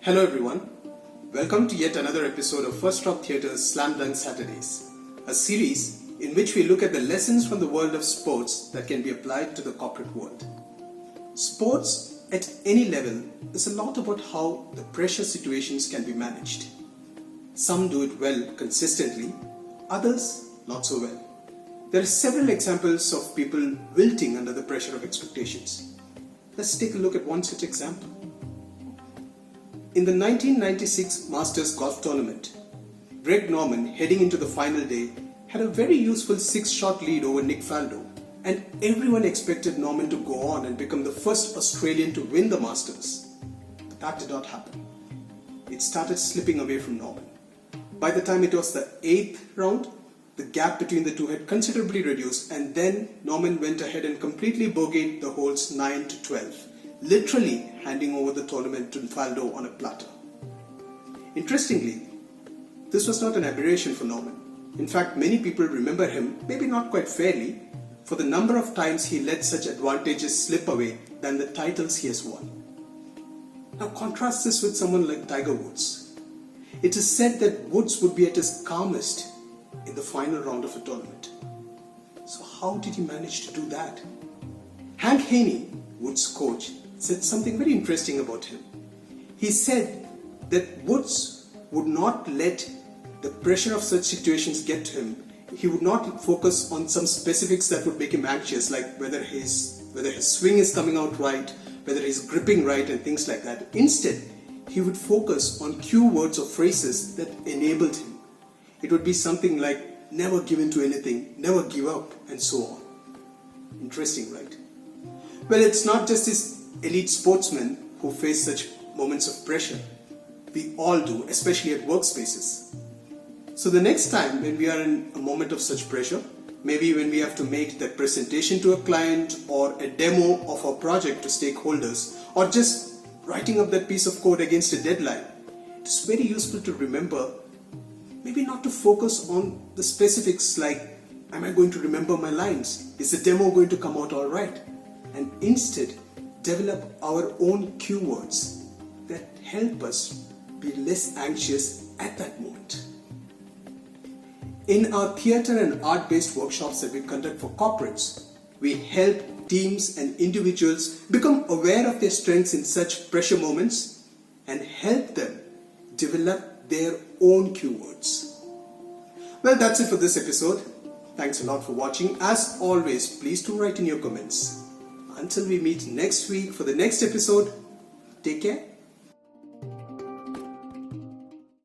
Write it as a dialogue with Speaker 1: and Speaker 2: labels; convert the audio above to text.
Speaker 1: Hello everyone, welcome to yet another episode of First Drop Theatre's Slam Dunk Saturdays, a series in which we look at the lessons from the world of sports that can be applied to the corporate world. Sports at any level is a lot about how the pressure situations can be managed. Some do it well consistently, others not so well. There are several examples of people wilting under the pressure of expectations. Let's take a look at one such example. In the 1996 Masters Golf Tournament, Greg Norman, heading into the final day, had a very useful 6-shot lead over Nick Faldo, and everyone expected Norman to go on and become the first Australian to win the Masters. But that did not happen. It started slipping away from Norman. By the time it was the 8th round, the gap between the two had considerably reduced, and then Norman went ahead and completely bogeyed the holes 9 to 12. Literally handing over the tournament to Faldo on a platter. Interestingly, this was not an aberration for Norman. In fact, many people remember him, maybe not quite fairly, for the number of times he let such advantages slip away than the titles he has won. Now contrast this with someone like Tiger Woods. It is said that Woods would be at his calmest in the final round of a tournament. So how did he manage to do that? Hank Haney, Woods' coach, said something very interesting about him. He said that Woods would not let the pressure of such situations get to him. He would not focus on some specifics that would make him anxious, like whether his swing is coming out right, whether he's gripping right and things like that. Instead, he would focus on cue words or phrases that enabled him. It would be something like never give in to anything, never give up, and so on. Interesting, right? Well, it's not just this elite sportsmen who face such moments of pressure. We all do, especially at workspaces. So the next time when we are in a moment of such pressure, maybe when we have to make that presentation to a client or a demo of our project to stakeholders, or just writing up that piece of code against a deadline, it's very useful to remember maybe not to focus on the specifics like, am I going to remember my lines? Is the demo going to come out all right? And instead, develop our own cue words that help us be less anxious at that moment. In our theatre and art-based workshops that we conduct for corporates, we help teams and individuals become aware of their strengths in such pressure moments and help them develop their own cue words. Well, that's it for this episode. Thanks a lot for watching. As always, please do write in your comments. Until we meet next week for the next episode, take care